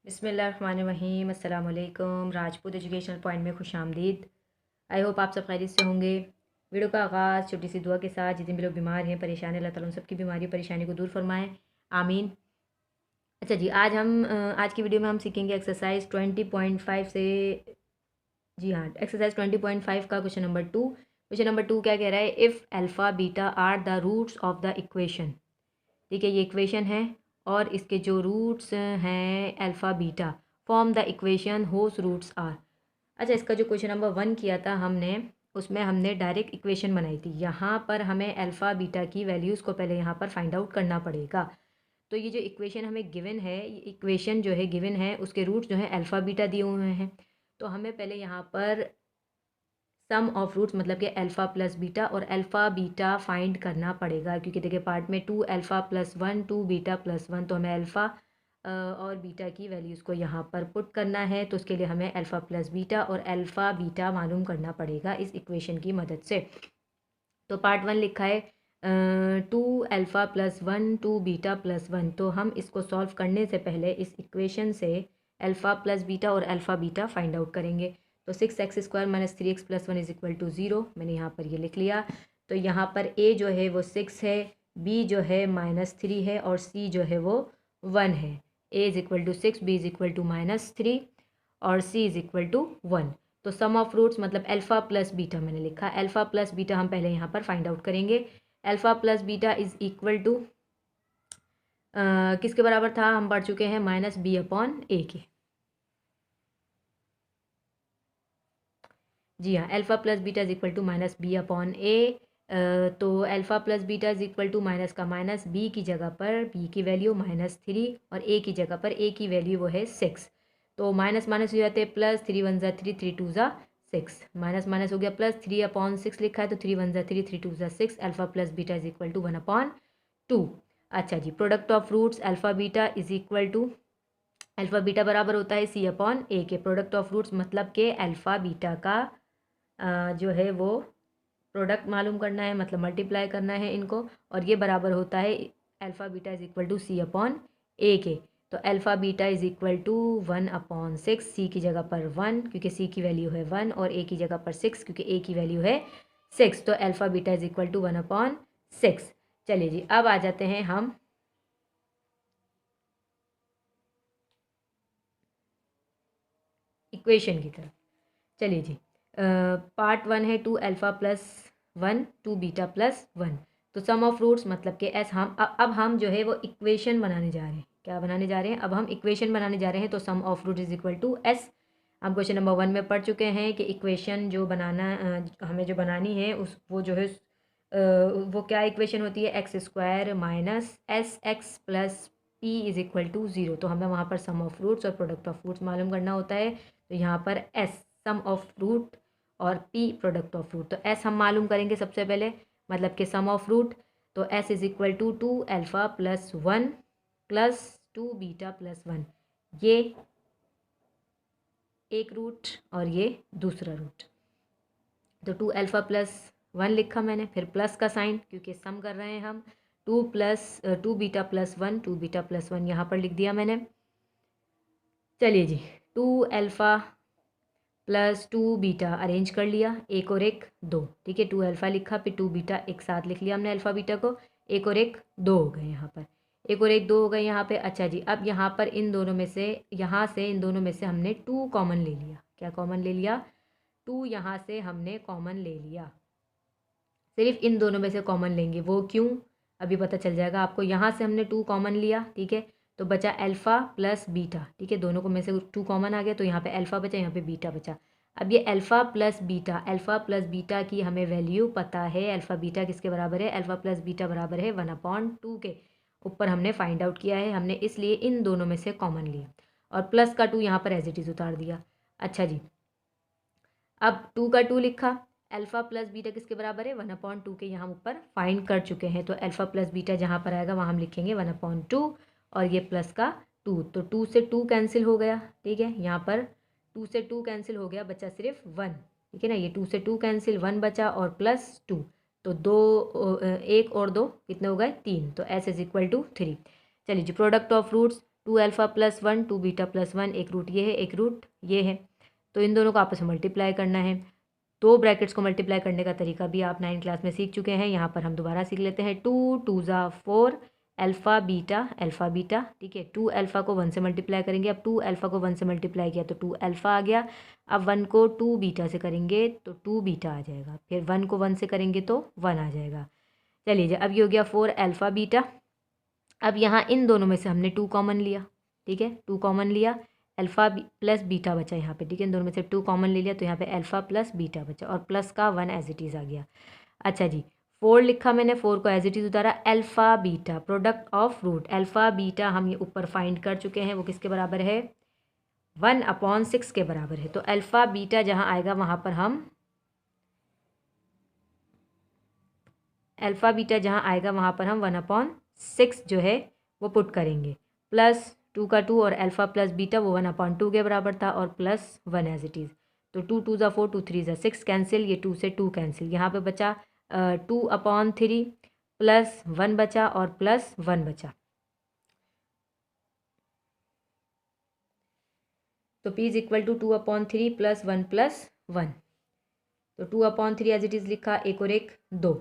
बिस्मिल्लाहिर्रहमानिर्रहीम अस्सलाम वालेकुम। राजपूत एजुकेशनल पॉइंट में खुश आमदीद। आई होप आप सब खैरियत से होंगे। वीडियो का आगाज़ छोटी सी दुआ के साथ। जितने भी लोग बीमार हैं, परेशान हैं, अल्लाह ताला उन सबकी बीमारी परेशानी को दूर फरमाएँ, आमीन। अच्छा जी, आज की वीडियो में हम सीखेंगे एक्सरसाइज 20.5 से। जी हाँ, एक्सरसाइज 20.5 का क्वेश्चन नंबर 2। क्वेश्चन नंबर 2 क्या कह रहा है? If alpha beta are the roots of the equation. ठीक है, ये इक्वेशन है और इसके जो रूट्स हैं alpha beta, form the equation होस रूट्स आर। अच्छा, इसका जो क्वेश्चन नंबर 1 किया था हमने, उसमें हमने डायरेक्ट इक्वेशन बनाई थी। यहाँ पर हमें अल्फ़ा बीटा की वैल्यूज़ को पहले यहाँ पर फाइंड आउट करना पड़ेगा। तो ये जो इक्वेशन हमें गिवन है, ये इक्वेशन जो है गिवन है, उसके रूट्स जो है अल्फ़ा बीटा दिए हुए हैं। तो हमें पहले यहाँ पर सम ऑफ रूट्स मतलब कि अल्फ़ा प्लस बीटा और अल्फ़ा बीटा फाइंड करना पड़ेगा, क्योंकि देखिए पार्ट में 2 अल्फ़ा प्लस 1 2 बीटा प्लस 1, तो हमें अल्फ़ा और बीटा की वैल्यूज़ को यहाँ पर पुट करना है। तो उसके लिए हमें अल्फ़ा प्लस बीटा और अल्फ़ा बीटा मालूम करना पड़ेगा इस इक्वेशन की मदद से। तो पार्ट 1 लिखा है 2 अल्फ़ा प्लस 1 2 बीटा प्लस 1। तो हम इसको सॉल्व करने से पहले इस इक्वेशन से अल्फ़ा प्लस बीटा और अल्फ़ा बीटा फाइंड आउट करेंगे। तो 6x² minus 3x plus 1 is equal to 0। मैंने यहाँ पर ये लिख लिया। तो यहाँ पर a जो है वो 6 है, b जो है -3 है और c जो है वो 1 है। a is equal to 6, b is equal to -3 और c इज़ इक्वल टू 1। तो सम ऑफ रूट्स मतलब अल्फ़ा प्लस बीटा मैंने लिखा। अल्फ़ा प्लस बीटा हम पहले यहाँ पर फाइंड आउट करेंगे। Alpha plus beta is equal to किसके बराबर था? हम पढ़ चुके हैं -b/a के। जी हाँ, alpha plus beta is equal to -b/a। तो alpha plus beta is equal to minus का माइनस, b की जगह पर b की वैल्यू -3 और a की जगह पर a की वैल्यू वो है 6। तो माइनस माइनस हो जाते हैं प्लस, 3 1 ज़ा 3 3 2 ज़ा 6, माइनस माइनस हो गया प्लस, 3/6 लिखा है तो 3 1 ज़ा 3 3 2 ज़ा 6। Alpha plus beta is equal to 1/2। अच्छा जी, product of roots alpha beta is equal to, alpha beta बराबर होता है c/a के। प्रोडक्ट ऑफ रूट्स मतलब के अल्फ़ा बीटा का जो है वो प्रोडक्ट मालूम करना है, मतलब मल्टीप्लाई करना है इनको, और ये बराबर होता है alpha beta is equal to c/a के। तो alpha beta is equal to 1/6, C की जगह पर 1 क्योंकि सी की वैल्यू है 1 और ए की जगह पर 6 क्योंकि ए की वैल्यू है 6। तो alpha beta is equal to 1/6। चलिए जी, अब आ जाते हैं हम इक्वेशन की तरफ। चलिए जी, पार्ट 1 है 2 अल्फ़ा प्लस 1 2 बीटा प्लस 1। तो सम ऑफ रूट्स मतलब कि एस हम अब हम जो है वो इक्वेशन बनाने जा रहे हैं। क्या बनाने जा रहे हैं? अब हम इक्वेशन बनाने जा रहे हैं। तो sum of root is equal to S. हम क्वेश्चन नंबर 1 में पढ़ चुके हैं कि इक्वेशन जो बनाना हमें जो बनानी है उस वो जो है वो क्या इक्वेशन होती है? x² minus SX plus p is equal to 0। तो हमें वहाँ पर सम ऑफ रूट्स और प्रोडक्ट ऑफ रूट्स मालूम करना होता है। तो यहाँ पर s सम ऑफ रूट और p प्रोडक्ट ऑफ रूट। तो s हम मालूम करेंगे सबसे पहले, मतलब कि सम ऑफ रूट। तो s is equal to 2 alpha plus 1 plus 2 beta plus 1। ये एक रूट और ये दूसरा रूट। तो 2 अल्फ़ा प्लस 1 लिखा मैंने, फिर प्लस का साइन क्योंकि सम कर रहे हैं हम। 2 बीटा प्लस 1 2 बीटा प्लस 1 यहाँ पर लिख दिया मैंने। चलिए जी, 2 अल्फ़ा प्लस 2 बीटा अरेंज कर लिया, एक और एक 2। ठीक है, 2 अल्फ़ा लिखा फिर 2 बीटा एक साथ लिख लिया हमने अल्फ़ा बीटा को, एक और एक 2 हो गए यहाँ पर, एक और एक 2 हो गए यहाँ पे। अच्छा जी, अब यहाँ पर इन दोनों में से, यहाँ से इन दोनों में से हमने 2 कॉमन ले लिया। क्या कॉमन ले लिया? 2 यहाँ से हमने कॉमन ले लिया। सिर्फ इन दोनों में से कॉमन लेंगे, वो क्यों अभी पता चल जाएगा आपको। यहाँ से हमने 2 कॉमन लिया, ठीक है, तो बचा अल्फ़ा प्लस बीटा। ठीक है, दोनों को में से 2 कॉमन आ गया तो यहाँ पे अल्फ़ा बचा, यहाँ पे बीटा बचा। अब ये अल्फ़ा प्लस बीटा की हमें वैल्यू पता है। अल्फ़ा बीटा किसके बराबर है? अल्फ़ा प्लस बीटा बराबर है 1/2 के। ऊपर हमने फाइंड आउट किया है हमने, इसलिए इन दोनों में से कॉमन लिया और प्लस का 2 यहाँ पर एज इट इज़ उतार दिया। अच्छा जी, अब 2 का 2 लिखा। अल्फ़ा प्लस बीटा किसके बराबर है? 1/2 के। यहाँ ऊपर फाइंड कर चुके हैं तो अल्फ़ा प्लस बीटा जहाँ पर आएगा वहाँ हम लिखेंगे 1/2 और ये प्लस का 2। तो 2 से 2 कैंसिल हो गया। ठीक है, यहाँ पर 2 से 2 कैंसिल हो गया, बचा सिर्फ 1। ठीक है ना, ये 2 से 2 कैंसिल, 1 बचा और प्लस 2। तो 1 और 2 कितने हो गए? 3। तो s इज़ इक्वल टू 3। चलिए जी, product of roots 2 alpha plus 1 2 beta plus 1, एक रूट ये है एक रूट ये है, तो इन दोनों को आपस में मल्टीप्लाई करना है। दो ब्रैकेट्स को मल्टीप्लाई करने का तरीका भी आप 9th क्लास में सीख चुके हैं, यहाँ पर हम दोबारा सीख लेते हैं। 2 2 ज़ा 4 अल्फ़ा बीटा, ठीक है। 2 अल्फ़ा को 1 से मल्टीप्लाई करेंगे, अब 2 अल्फ़ा को 1 से मल्टीप्लाई किया तो 2 अल्फ़ा आ गया। अब 1 को 2 बीटा से करेंगे तो 2 बीटा आ जाएगा, फिर 1 को 1 से करेंगे तो 1 आ जाएगा। चलिए जी, अब ये हो गया 4 अल्फ़ा बीटा। अब यहाँ इन दोनों में से हमने 2 कॉमन लिया, ठीक है, 2 कॉमन लिया, अल्फ़ा प्लस बीटा बचा यहाँ पे, ठीक है। इन दोनों में से 2 कॉमन ले लिया तो यहाँ पे अल्फ़ा प्लस बीटा बचा और प्लस का 1 एज इट इज़ आ गया। अच्छा जी, 4 लिखा मैंने, 4 को एज इट इज़ उतारा, alpha beta product of root, alpha beta हम ये ऊपर फाइंड कर चुके हैं, वो किसके बराबर है 1/6 के बराबर है। तो अल्फ़ा बीटा जहाँ आएगा वहाँ पर हम अल्फ़ा बीटा जहाँ आएगा वहाँ पर हम 1/6 जो है वो पुट करेंगे, प्लस 2 का 2 और अल्फ़ा प्लस बीटा वो 1/2 के बराबर था और प्लस 1 एज इट इज़। तो 2 2 ज़ा 4 2 3 ज़ा 6 कैंसिल, ये 2 से 2 कैंसिल, यहाँ पे बचा 2/3 प्लस 1 बचा और प्लस 1 बचा। तो p is equal to 2/3 plus 1 plus 1, तो 2/3 एज इट इज़ लिखा, एक और एक 2,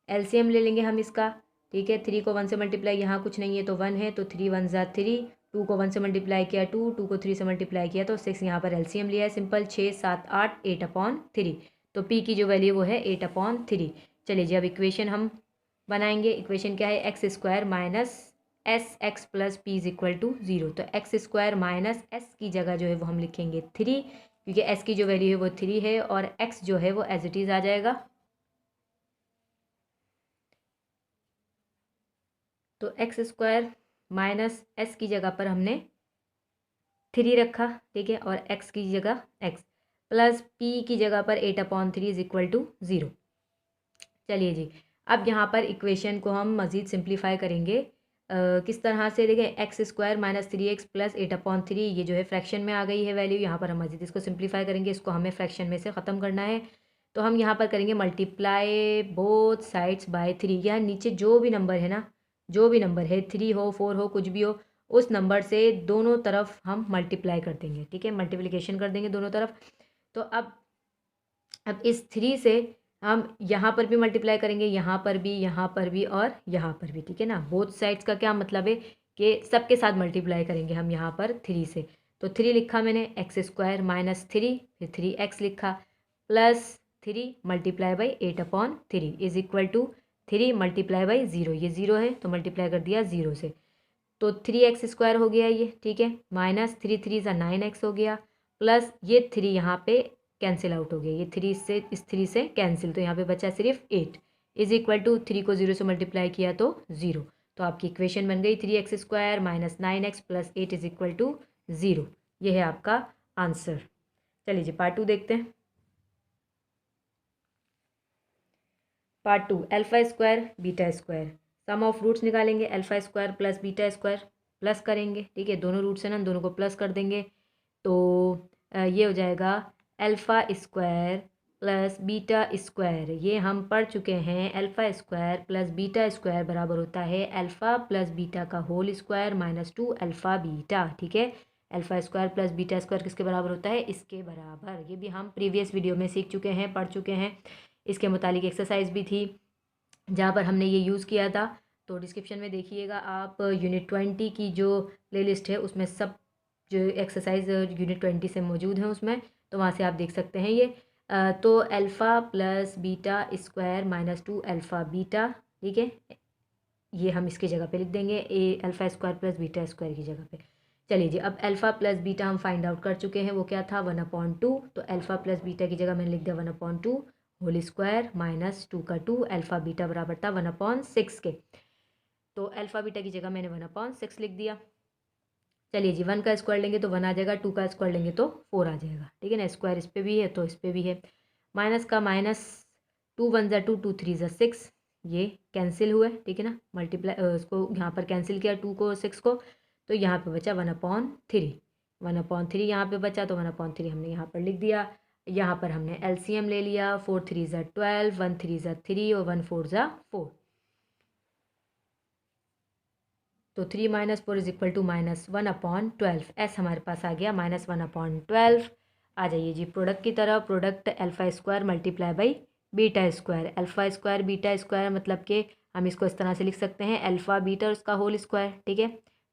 एलसीएम ले लेंगे हम इसका, ठीक है। 3 को 1 से मल्टीप्लाई, यहाँ कुछ नहीं है तो 1 है, तो 3 1 ज़ा 3, 2 को 1 से मल्टीप्लाई किया 2, 2 को 3 से मल्टीप्लाई किया तो 6, यहाँ पर एलसीएम लिया है सिंपल, 6 7 8 8/3, तो p की जो वैल्यू वो है 8/3। चलिए जी, अब इक्वेशन हम बनाएंगे। इक्वेशन क्या है, x square minus s x plus p is equal to 0, तो एक्स स्क्वायर माइनस एस की जगह जो है वो हम लिखेंगे 3, क्योंकि एस की जो वैल्यू है वो 3 है और एक्स जो है वो एज इट इज़ आ जाएगा। तो एक्स स्क्वायर माइनस एस की जगह पर हमने 3 रखा, ठीक है, और एक्स की जगह एक्स, प्लस पी की जगह पर 8/3 इज इक्वल टू 0। चलिए जी, अब यहाँ पर इक्वेशन को हम मज़ीद सिंप्लीफाई करेंगे। किस तरह से, देखें, x square minus 3x plus 8/3 ये जो है फ्रैक्शन में आ गई है वैल्यू, यहाँ पर हम मज़ीद इसको सिंप्लीफाई करेंगे, इसको हमें फ्रैक्शन में से ख़त्म करना है। तो हम यहाँ पर करेंगे मल्टीप्लाई बोथ साइड्स बाय 3, या नीचे जो भी नंबर है ना, जो भी नंबर है 3 हो 4 हो कुछ भी हो, उस नंबर से दोनों तरफ हम मल्टीप्लाई कर देंगे, ठीक है, मल्टीप्लिकेशन कर देंगे दोनों तरफ। तो अब इस 3 से हम यहाँ पर भी मल्टीप्लाई करेंगे, यहाँ पर भी, यहाँ पर भी और यहाँ पर भी, ठीक है ना। बोथ साइड्स का क्या मतलब है कि सबके साथ मल्टीप्लाई करेंगे हम यहाँ पर 3 से। तो 3 लिखा मैंने, एक्स स्क्वायर माइनस 3, फिर 3x लिखा, plus 3 multiply by 8/3 is equal to 3 multiply by 0, ये 0 है तो मल्टीप्लाई कर दिया 0 से, तो 3x स्क्वायर हो गया ये, ठीक है, माइनस 3 3 ज़ा 9x हो गया, प्लस ये 3 यहाँ पे कैंसिल आउट हो गया, ये 3 से इस 3 से कैंसिल, तो यहाँ पे बचा सिर्फ 8 इज इक्वल टू 3 को 0 से मल्टीप्लाई किया तो 0, तो आपकी इक्वेशन बन गई 3x square minus 9x plus 8 is equal to 0। ये है आपका आंसर। चलिए जी, पार्ट 2 देखते हैं। Part 2, alpha square beta square, sum of roots निकालेंगे, alpha square plus beta square plus करेंगे, ठीक है, दोनों रूट्स हैं ना, दोनों को प्लस कर देंगे, तो ये हो जाएगा alpha square plus beta square, ये हम पढ़ चुके हैं, alpha square plus beta square बराबर होता है अल्फ़ा प्लस बीटा का whole square minus 2 alpha beta, ठीक है। Alpha square plus beta square किसके बराबर होता है, इसके बराबर, ये भी हम प्रीवियस वीडियो में सीख चुके हैं, पढ़ चुके हैं। इसके मुतालिक एक्सरसाइज भी थी जहाँ पर हमने ये यूज़ किया था, तो डिस्क्रिप्शन में देखिएगा आप, यूनिट 20 की जो प्लेलिस्ट है उसमें सब जो एक्सरसाइज यूनिट 20 से मौजूद हैं उसमें, तो वहाँ से आप देख सकते हैं ये। तो alpha plus beta square minus 2 alpha beta, ठीक है, ये हम इसकी जगह पे लिख देंगे, alpha square plus beta square की जगह पे। चलिए जी, अब अल्फ़ा प्लस बीटा हम फाइंड आउट कर चुके हैं, वो क्या था 1/2, तो अल्फ़ा प्लस बीटा की जगह मैंने लिख दिया 1/2 होल स्क्वायर माइनस 2 का 2, अल्फ़ा बीटा बराबर था 1/6 के, तो अल्फ़ा बीटा की जगह मैंने 1/6 लिख दिया। चलिए जी, 1 का स्क्वायर लेंगे तो 1 आ जाएगा, 2 का स्क्वायर लेंगे तो 4 आ जाएगा, ठीक है ना, स्क्वायर इस पर भी है तो इस पर भी है, माइनस का माइनस, 2 1 ज़ा 2 2 3 ज़ा 6, ये कैंसिल हुए, ठीक है ना, मल्टीप्लाई उसको यहाँ पर कैंसिल किया 2 को 6 को, तो यहाँ पे बचा 1/3, 1/3 यहाँ पे बचा, तो 1/3 हमने यहाँ पर लिख दिया। यहाँ पर हमने एलसीएम ले लिया, 4 3 ज़ा 12, 1 3 ज़ा 3 और 1 4 ज़ा 4, तो 3 - 4 = -1/12। एस हमारे पास आ गया -1/12। आ जाइए जी प्रोडक्ट की तरह। Product alpha square multiply by beta square. Alpha square beta square मतलब कि हम इसको इस तरह से लिख सकते हैं अल्फ़ा बीटा और उसका होल स्क्वायर। ठीक है,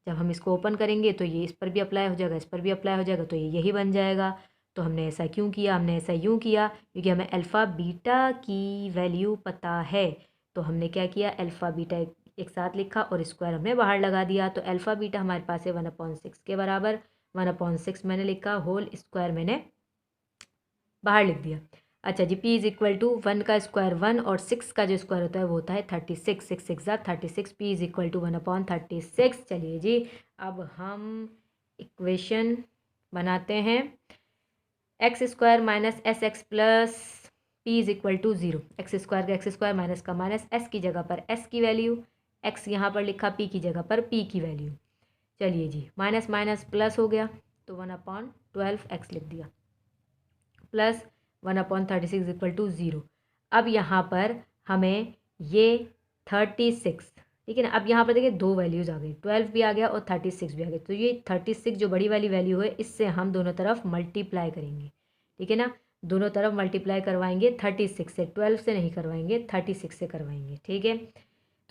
जब हम इसको ओपन करेंगे तो ये इस पर भी अप्लाई हो जाएगा, इस पर भी अप्लाई हो जाएगा, तो ये यही बन जाएगा। तो हमने ऐसा क्यों किया? हमने ऐसा यूँ किया क्योंकि हमें अल्फ़ा बीटा की वैल्यू पता है। तो हमने क्या किया, अल्फ़ा बीटा एक साथ लिखा और स्क्वायर हमने बाहर लगा दिया। तो अल्फ़ा बीटा हमारे पास है 1/6 के बराबर। 1/6 मैंने लिखा, होल स्क्वायर मैंने बाहर लिख दिया। अच्छा जी, p = 1 का स्क्वायर 1 और 6 का जो स्क्वायर होता है वो होता है 36। 6 6 ज़ा 36। p = 1/36। चलिए जी, अब हम इक्वेशन बनाते हैं। X square minus s x plus p = 0। X square का एक्स स्क्वायर माइनस का माइनस, एस की जगह पर एस की वैल्यू, एक्स यहाँ पर लिखा, p की जगह पर p की वैल्यू। चलिए जी, माइनस माइनस प्लस हो गया तो 1/12 एक्स लिख दिया प्लस 1/36 = 0। अब यहाँ पर हमें ये 36, ठीक है ना। अब यहाँ पर देखिए दो वैल्यूज़ आ गई, 12 भी आ गया और 36 भी आ गया। तो ये 36 जो बड़ी वाली वैल्यू है इससे हम दोनों तरफ मल्टीप्लाई करेंगे, ठीक है ना। दोनों तरफ मल्टीप्लाई करवाएंगे 36 से, 12 से नहीं करवाएंगे, 36 से करवाएंगे, ठीक है।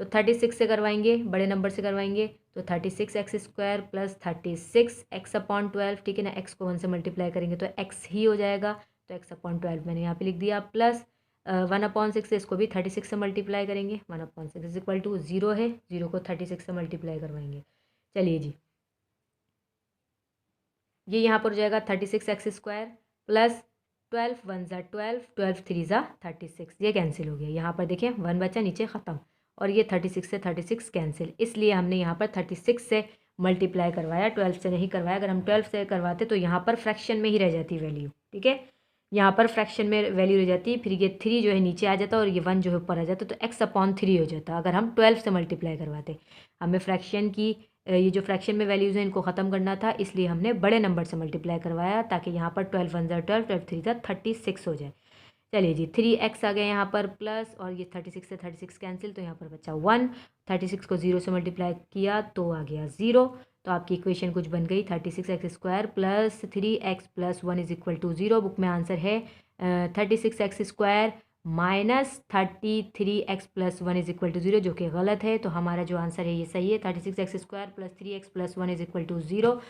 तो 36 से करवाएंगे, बड़े नंबर से करवाएंगे, तो 36 एक्स स्क्वायर प्लस 36 x/12, ठीक है ना। x को 1 से मल्टीप्लाई करेंगे तो x ही हो जाएगा, तो x/12 मैंने यहाँ पे लिख दिया प्लस 1/6 से इसको भी 36 से मल्टीप्लाई करेंगे। 1/6 = 0 है, 0 को 36 से मल्टीप्लाई करवाएंगे। चलिए जी, ये यहाँ पर हो जाएगा 36 एक्स स्क्वायर प्लस 12 1 ज़ा 12, 12 3 ज़ा 36, ये कैंसिल हो गया। यहाँ पर देखें 1 बचा, नीचे ख़त्म, और ये 36 से 36 कैंसिल, इसलिए हमने यहाँ पर 36 से मल्टीप्लाई करवाया, 12 से नहीं करवाया। अगर हम 12 से करवाते तो यहाँ पर फ्रैक्शन में ही रह जाती वैल्यू, ठीक है। यहाँ पर फ्रैक्शन में वैल्यू रह जाती, फिर ये 3 जो है नीचे आ जाता और ये 1 जो है ऊपर आ जाता, तो x/3 हो जाता अगर हम 12 से मल्टीप्लाई करवाते। हमें फ्रैक्शन की ये जो फ्रैक्शन में वैल्यूज़ हैं इनको ख़त्म करना था, इसलिए हमने बड़े नंबर से मल्टीप्लाई करवाया ताकि यहाँ पर 12 1 ज़ा 12, 12 3 ज़ा 36 हो जाए। चलिए जी, 3x आ गया यहाँ पर प्लस, और ये 36 से 36 कैंसिल, तो यहाँ पर बचा 1। 36 को 0 से मल्टीप्लाई किया तो आ गया 0। तो आपकी इक्वेशन कुछ बन गई, 36x² plus 3x plus 1 = 0। Book में आंसर है 36x² माइनस 33x प्लस 1 = 0, जो कि गलत है। तो हमारा जो आंसर है ये सही है, 36x² प्लस 3x प्लस 1 = 0।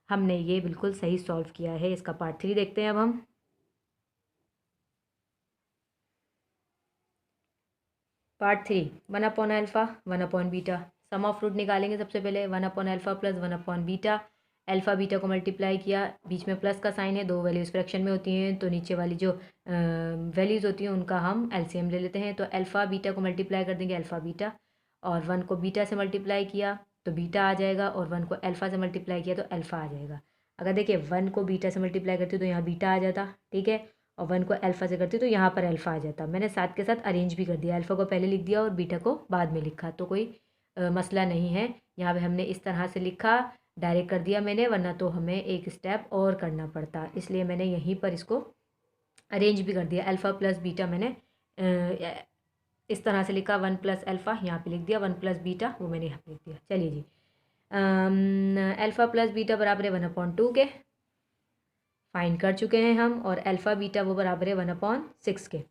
हमने ये बिल्कुल सही सॉल्व किया है। इसका पार्ट 3 देखते हैं अब हम। पार्ट 3, 1/α 1/β। सम ऑफ रूट निकालेंगे सबसे पहले। 1/α प्लस 1/β। अल्फ़ा बीटा को मल्टीप्लाई किया, बीच में प्लस का साइन है, दो वैल्यूज़ फ्रैक्शन में होती हैं, तो नीचे वाली जो वैल्यूज़ होती हैं उनका हम एलसीएम ले लेते हैं। तो अल्फ़ा बीटा को मल्टीप्लाई कर देंगे, अल्फ़ा बीटा, और 1 को बीटा से मल्टीप्लाई किया तो बीटा आ जाएगा, और 1 को अल्फ़ा से मल्टीप्लाई किया तो अल्फ़ा आ जाएगा। अगर देखिए 1 को बीटा से मल्टीप्लाई करते तो यहाँ बीटा आ जाता, ठीक है, और 1 को अल्फ़ा से करती तो यहाँ पर अल्फ़ा आ जाता। मैंने साथ के साथ अरेंज भी कर दिया, अल्फ़ा को पहले लिख दिया और बीटा को बाद में लिखा, तो कोई मसला नहीं है। यहाँ पे हमने इस तरह से लिखा, डायरेक्ट कर दिया मैंने, वरना तो हमें एक स्टेप और करना पड़ता, इसलिए मैंने यहीं पर इसको अरेंज भी कर दिया। अल्फ़ा प्लस बीटा मैंने इस तरह से लिखा, 1 प्लस अल्फ़ा यहाँ पे लिख दिया, 1 प्लस बीटा वो मैंने यहाँ पे लिख दिया। चलिए जी, अल्फ़ा प्लस बीटा बराबर है 1/2 के, फाइंड कर चुके हैं हम, और अल्फ़ा बीटा वो बराबर है 1/6 के।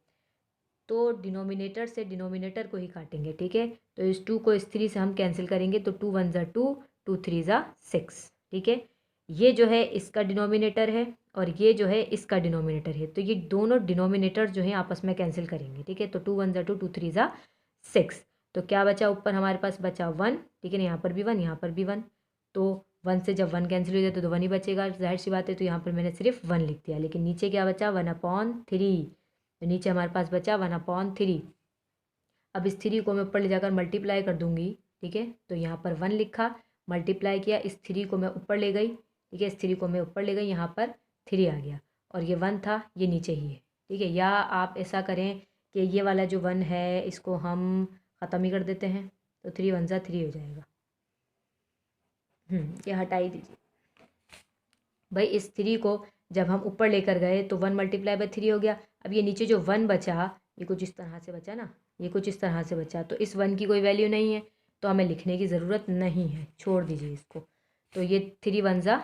तो डिनोमिनेटर से डिनोमिनेटर को ही काटेंगे, ठीक है। तो इस 2 को इस 3 से हम कैंसिल करेंगे, तो 2 1 ज़ा 2, 2 3 ज़ा 6, ठीक है। ये जो है इसका डिनोमिनेटर है और ये जो है इसका डिनोमिनेटर है, तो ये दोनों डिनोमिनेटर जो है आपस में कैंसिल करेंगे, ठीक है। तो 2 1 ज़ा 2, 2 3 ज़ा 6, तो क्या बचा ऊपर हमारे पास, बचा 1, ठीक है ना। यहाँ पर भी 1, यहाँ पर भी 1, तो 1 से जब 1 कैंसिल हो जाए तो 1 ही बचेगा, जाहिर सी बात है। तो यहाँ पर मैंने सिर्फ 1 लिख दिया, लेकिन नीचे क्या बचा, 1/3, तो नीचे हमारे पास बचा 1/3। अब इस 3 को मैं ऊपर ले जाकर मल्टीप्लाई कर दूंगी, ठीक है। तो यहाँ पर 1 लिखा, मल्टीप्लाई किया, इस 3 को मैं ऊपर ले गई, ठीक है, इस 3 को मैं ऊपर ले गई, यहाँ पर 3 आ गया, और ये 1 था, ये नीचे ही है, ठीक है। या आप ऐसा करें कि ये वाला जो 1 है इसको हम ख़त्म ही कर देते हैं, तो 3 1 ज़ा 3 हो जाएगा। ये हटा ही दीजिए भाई। इस 3 को जब हम ऊपर लेकर गए तो 1 × 3 हो गया। अब ये नीचे जो 1 बचा, ये कुछ इस तरह से बचा ना, ये कुछ इस तरह से बचा, तो इस 1 की कोई वैल्यू नहीं है, तो हमें लिखने की ज़रूरत नहीं है, छोड़ दीजिए इसको। तो ये 3 1 ज़ा,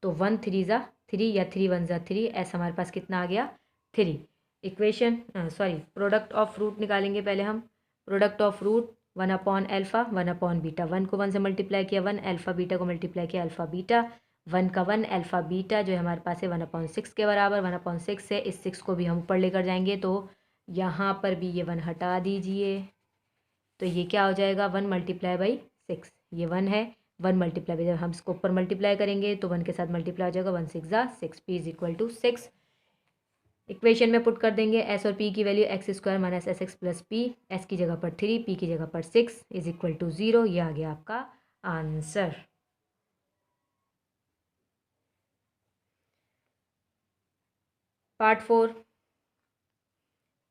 तो 1 3 ज़ा 3 या 3 1 ज़ा 3, ऐसा हमारे पास कितना आ गया 3। इक्वेशन प्रोडक्ट ऑफ रूट निकालेंगे पहले हम। प्रोडक्ट ऑफ रूट 1/अल्फ़ा 1/बीटा, 1 को 1 से मल्टीप्लाई किया 1, अल्फ़ा बीटा को मल्टीप्लाई किया अल्फ़ा बीटा, 1 का 1 अल्फ़ा बीटा जो है हमारे पास है 1/6 के बराबर। 1/6 से इस 6 को भी हम ऊपर लेकर जाएंगे, तो यहाँ पर भी ये 1 हटा दीजिए, तो ये क्या हो जाएगा 1 मल्टीप्लाई बाई 6, ये 1 है। 1 मल्टीप्लाई बाई, जब हम इसको ऊपर मल्टीप्लाई करेंगे तो 1 के साथ मल्टीप्लाई हो जाएगा, 1 6 ज़ा 6, p is equal to 6। Equation में पुट कर देंगे एस और पी की value x square minus s x plus p, s की जगह पर 3, पी की जगह पर 6 इज इक्वल टू 0। ये आ गया आपका answer. Part 4,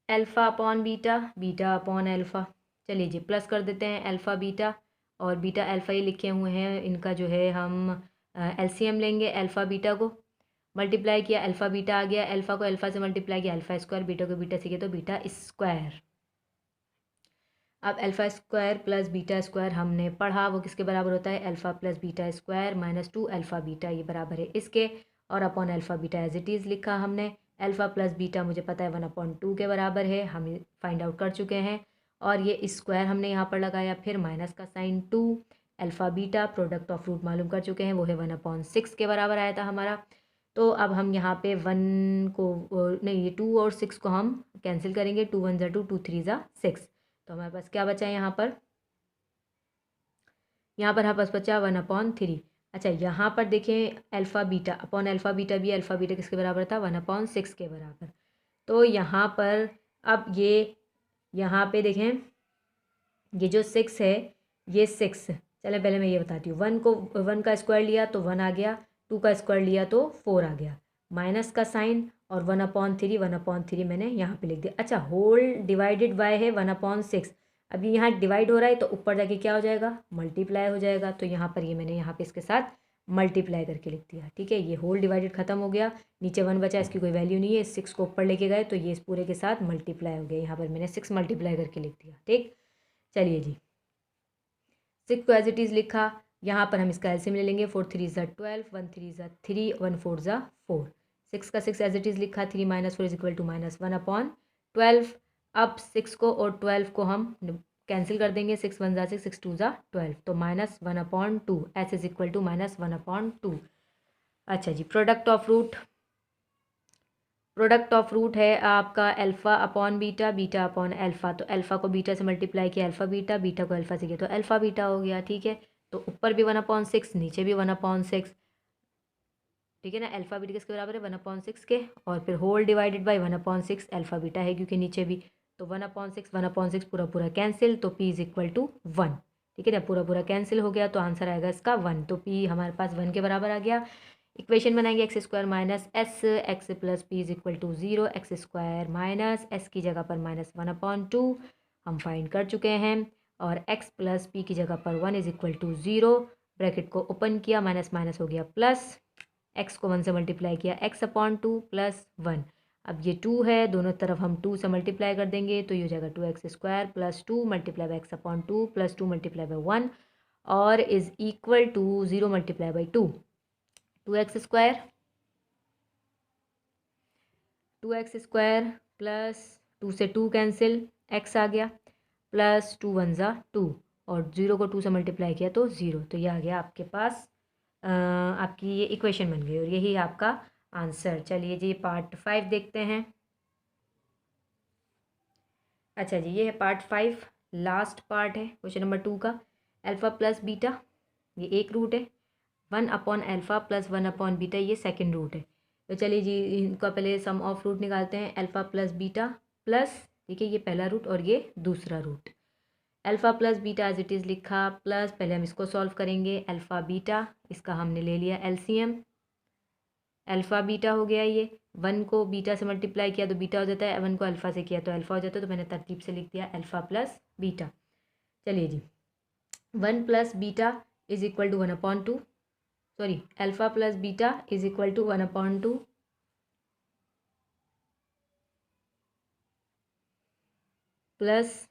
alpha upon beta, beta upon alpha. चलिए जी प्लस कर देते हैं अल्फ़ा बीटा और बीटा अल्फ़ा ये लिखे हुए हैं, इनका जो है हम एलसीएम लेंगे। अल्फ़ा बीटा को मल्टीप्लाई किया अल्फ़ा बीटा आ गया, अल्फ़ा को अल्फ़ा से मल्टीप्लाई किया अल्फ़ा स्क्वायर, बीटा को बीटा से किया तो बीटा स्क्वायर। अब alpha square plus beta square हमने पढ़ा, वो किसके बराबर होता है alpha plus beta square minus 2 alpha beta, ये बराबर है इसके, और upon alpha beta as it is लिखा हमने। अल्फ़ा प्लस बीटा मुझे पता है 1/2 के बराबर है, हम फाइंड आउट कर चुके हैं, और ये स्क्वायर हमने यहाँ पर लगाया, फिर माइनस का sign 2 alpha beta, product of root मालूम कर चुके हैं, वो है 1/6 के बराबर आया था हमारा। तो अब हम यहाँ पे 1 को नहीं, ये 2 और 6 को हम कैंसिल करेंगे, 2 1 ज़ा 2, 2 3 ज़ा 6, तो हमारे पास क्या बचा है यहाँ पर हमारे पास बचा 1/3। अच्छा यहाँ पर देखें alpha beta upon alpha beta भी, अल्फ़ा बीटा किसके बराबर था 1/6 के बराबर। तो यहाँ पर अब ये यहाँ पे देखें ये जो 6 है, ये 6, चले पहले मैं ये बताती हूँ। 1 का स्क्वायर लिया तो 1 आ गया, 2 का स्क्वायर लिया तो 4 आ गया, माइनस का साइन और 1/3 मैंने यहाँ पे लिख दिया। अच्छा होल डिवाइडेड बाय है 1/6, अब ये यहाँ डिवाइड हो रहा है तो ऊपर जाके क्या हो जाएगा मल्टीप्लाई हो जाएगा, तो यहाँ पर ये मैंने यहाँ पे इसके साथ मल्टीप्लाई करके लिख दिया। ठीक है, ये होल डिवाइडेड खत्म हो गया, नीचे 1 बचा, इसकी कोई वैल्यू नहीं है, 6 को ऊपर लेके गए तो ये इस पूरे के साथ मल्टीप्लाई हो गया, यहाँ पर मैंने 6 मल्टीप्लाई करके लिख दिया। ठीक, चलिए जी 6 को एज इट इज़ लिखा, यहाँ पर हम इसका एलसीएम ले लेंगे, 4 3 ज़ा 12, 1 3 ज़ा 3, 1 4 ज़ा 4, 6 का 6 एज इट इज़ लिखा, 3 - 4 इज इक्वल टू -1/12। अब 6 को और 12 को हम कैंसिल कर देंगे, 6 1 ज़ा 6, 6 2 ज़ा 12, तो -1/2, एस इज इक्वल टू -1/2। अच्छा जी, प्रोडक्ट ऑफ रूट है आपका alpha upon beta, beta upon alpha, तो अल्फ़ा को बीटा से मल्टीप्लाई किया अल्फ़ा बीटा, बीटा को अल्फ़ा से किया तो अल्फ़ा बीटा हो गया। ठीक है, तो ऊपर भी 1/6, नीचे भी 1/6, ठीक है ना। अल्फ़ा बीटा किसके बराबर है 1/6 के, और फिर whole divided by 1/6 alpha beta है क्योंकि नीचे भी, तो 1/6 पूरा पूरा कैंसिल, तो पी इज़ इक्वल टू 1। ठीक है ना, पूरा पूरा कैंसिल हो गया तो आंसर आएगा इसका 1, तो पी हमारे पास 1 के बराबर आ गया। इक्वेशन बनाएंगे x square minus s x plus p is equal to 0, x square minus s की जगह पर -1/2 हम फाइंड कर चुके हैं, और एक्स प्लस पी की जगह पर 1 इज इक्वल टू 0, ब्रैकेट को ओपन किया, माइनस माइनस हो गया प्लस, एक्स को 1 से मल्टीप्लाई किया x/2 प्लस 1, अब ये 2 है, दोनों तरफ हम 2 से मल्टीप्लाई कर देंगे तो ये हो जाएगा 2x square plus 2 multiply by x/2 plus 2 multiply by 1 और is equal to 0 multiply by 2, 2x square plus 2 से 2 कैंसिल, x आ गया प्लस 2 1 ज़ा 2, और 0 को 2 से मल्टीप्लाई किया तो 0, तो ये आ गया आपके पास आपकी ये इक्वेशन बन गई और यही आपका आंसर। चलिए जी पार्ट 5 देखते हैं। अच्छा जी, ये है पार्ट 5, लास्ट पार्ट है क्वेश्चन नंबर 2 का। अल्फ़ा प्लस बीटा ये एक रूट है, 1/अल्फ़ा प्लस 1/बीटा ये सेकंड रूट है। तो चलिए जी इनका पहले सम ऑफ रूट निकालते हैं, अल्फ़ा प्लस बीटा प्लस, ठीक है ये पहला रूट और ये दूसरा root, alpha plus beta as it is लिखा, प्लस पहले हम इसको सॉल्व करेंगे, अल्फ़ा बीटा इसका हमने ले लिया एलसीएम, अल्फ़ा बीटा हो गया, ये 1 को बीटा से मल्टीप्लाई किया तो बीटा हो जाता है, 1 को अल्फ़ा से किया तो अल्फ़ा हो जाता है, तो मैंने तरतीब से लिख दिया अल्फ़ा प्लस बीटा। चलिए जी 1 plus beta is equal to 1/2, sorry alpha plus beta is equal to 1/2 plus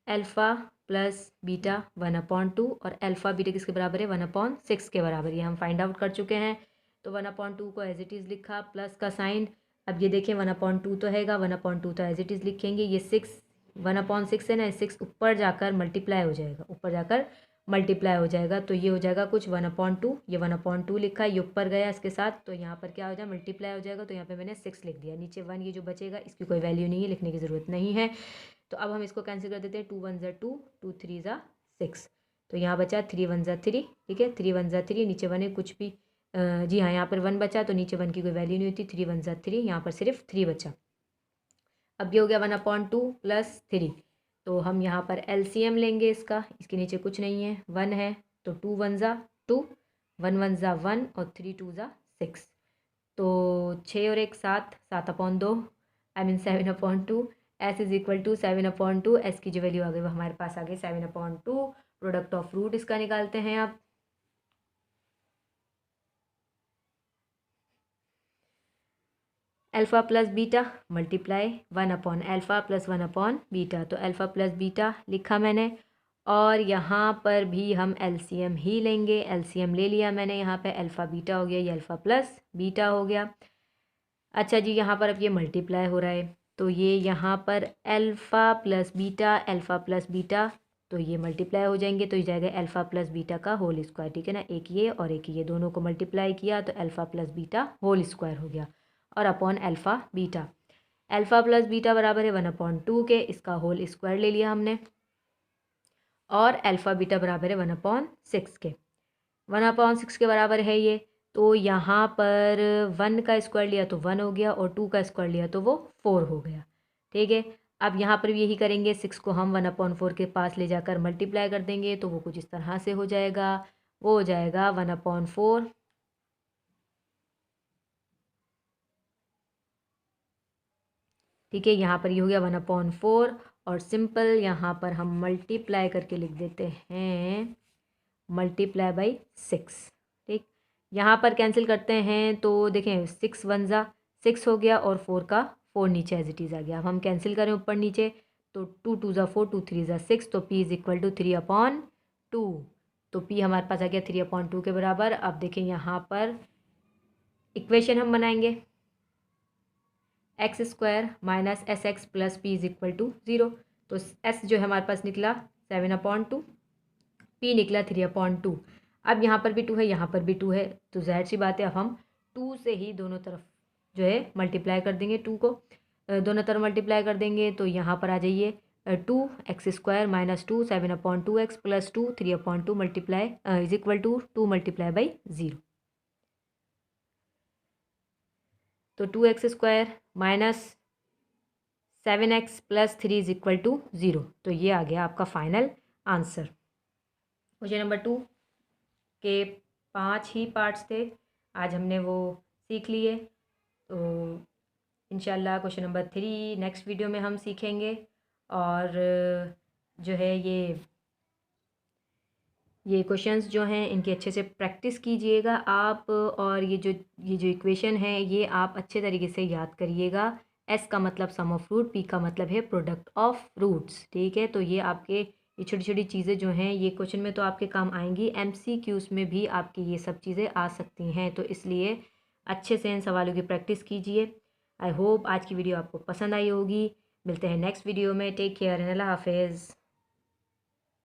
alpha plus beta 1/2 और अल्फ़ा बीटा किसके बराबर है 1/6 के बराबर, ये हम फाइंड आउट कर चुके हैं। तो 1/2 को एज इट इज़ लिखा, प्लस का साइन। अब ये देखें 1/2 तो हैगा, 1/2 तो एज इट इज़ लिखेंगे, ये 6 1/6 है ना, 6 ऊपर जाकर मल्टीप्लाई हो जाएगा, ऊपर जाकर मल्टीप्लाई हो जाएगा, तो ये हो जाएगा कुछ 1/2, ये 1/2 लिखा, ये ऊपर गया इसके साथ, तो यहाँ पर क्या हो जाएगा मल्टीप्लाई हो जाएगा, तो यहाँ पे मैंने 6 लिख दिया, नीचे 1 ये जो बचेगा इसकी कोई वैल्यू नहीं है, लिखने की ज़रूरत नहीं है। तो अब हम इसको कैंसिल कर देते हैं, 2 1 2, 2 3 6, तो यहाँ बचा 3 1 3, ठीक है, 3 1 3, नीचे 1 है कुछ भी, जी हाँ यहाँ पर 1 बचा, तो नीचे 1 की कोई वैल्यू नहीं होती, 3 1 3, यहाँ पर सिर्फ 3 बचा। अब ये हो गया 1/2 प्लस 3, तो हम यहाँ पर एलसीएम लेंगे इसका, इसके नीचे कुछ नहीं है, 1 है, तो 2 1 2, 1 1 1 और 3 2 6, तो 6 और 1 7, 7/2, I mean 7/2, s is equal to 7/2, s की जो वैल्यू आ गई वो हमारे पास आ गई 7/2। प्रोडक्ट ऑफ रूट इसका निकालते हैं आप, alpha plus beta multiply 1/α plus 1/बीटा, तो अल्फ़ा प्लस बीटा लिखा मैंने, और यहाँ पर भी हम एलसीएम ही लेंगे, एलसीएम ले लिया मैंने, यहाँ पे अल्फ़ा बीटा हो गया, ये अल्फ़ा प्लस बीटा हो गया। अच्छा जी, यहाँ पर अब ये मल्टीप्लाई हो रहा है, तो ये यहाँ पर अल्फ़ा प्लस बीटा, तो ये मल्टीप्लाई हो जाएंगे, तो ये जाएगा अल्फ़ा प्लस बीटा का होल स्क्वायर, ठीक है ना, एक ये और एक ये, दोनों को मल्टीप्लाई किया तो alpha plus beta whole square हो गया, और अपॉन अल्फ़ा प्लस बीटा बराबर है 1/2 के, इसका होल स्क्वायर ले लिया हमने, और अल्फ़ा बीटा बराबर है 1/6 के, 1/6 के बराबर है ये, तो यहाँ पर 1 का स्क्वायर लिया तो 1 हो गया, और 2 का स्क्वायर लिया तो वो 4 हो गया, ठीक है। अब यहाँ पर भी यही करेंगे, 6 को हम 1/4 के पास ले जाकर मल्टीप्लाई कर देंगे, तो वो कुछ इस तरह से हो जाएगा, वो हो जाएगा 1/4, ठीक है, यहाँ पर ये हो गया 1/4, और सिंपल यहाँ पर हम मल्टीप्लाई करके लिख देते हैं मल्टीप्लाई बाई 6, ठीक, यहाँ पर कैंसिल करते हैं, तो देखें 6 1 6 हो गया, और 4 का 4 नीचे एज इट इज़ आ गया। अब हम कैंसिल करें ऊपर नीचे, तो 2 2 4, 2 3 6, तो p इज़ इक्वल टू 3/2, तो p हमारे पास आ गया 3/2 के बराबर। अब देखें यहाँ पर इक्वेशन हम बनाएंगे, x² minus SX plus p is equal to 0, तो s जो है हमारे पास निकला 7/2, p निकला 3/2। अब यहाँ पर भी 2 है, यहाँ पर भी 2 है, तो जाहिर सी बात है अब हम 2 से ही दोनों तरफ जो है मल्टीप्लाई कर देंगे, 2 को दोनों तरफ मल्टीप्लाई कर देंगे, तो यहाँ पर आ जाइए 2x² minus 2 7/2x plus 2 3/2 multiply is equal to 2 multiply by 0, तो 2x² minus 7x plus 3 is equal to 0, तो ये आ गया आपका फाइनल आंसर। क्वेश्चन नंबर 2 के 5 ही पार्ट्स थे, आज हमने वो सीख लिए, तो इंशाल्लाह क्वेश्चन नंबर 3 नेक्स्ट वीडियो में हम सीखेंगे, और जो है ये क्वेश्चंस जो हैं इनकी अच्छे से प्रैक्टिस कीजिएगा आप, और ये जो इक्वेशन है ये आप अच्छे तरीके से याद करिएगा। एस का मतलब सम ऑफ रूट, पी का मतलब है प्रोडक्ट ऑफ रूट्स, ठीक है। तो ये आपके ये छोटी छोटी चीज़ें जो हैं ये क्वेश्चन में तो आपके काम आएंगी, MCQs में भी आपकी ये सब चीज़ें आ सकती हैं, तो इसलिए अच्छे से इन सवालों की प्रैक्टिस कीजिए। आई होप आज की वीडियो आपको पसंद आई होगी। मिलते हैं नेक्स्ट वीडियो में, टेक केयर, अल्लाह हाफिज़।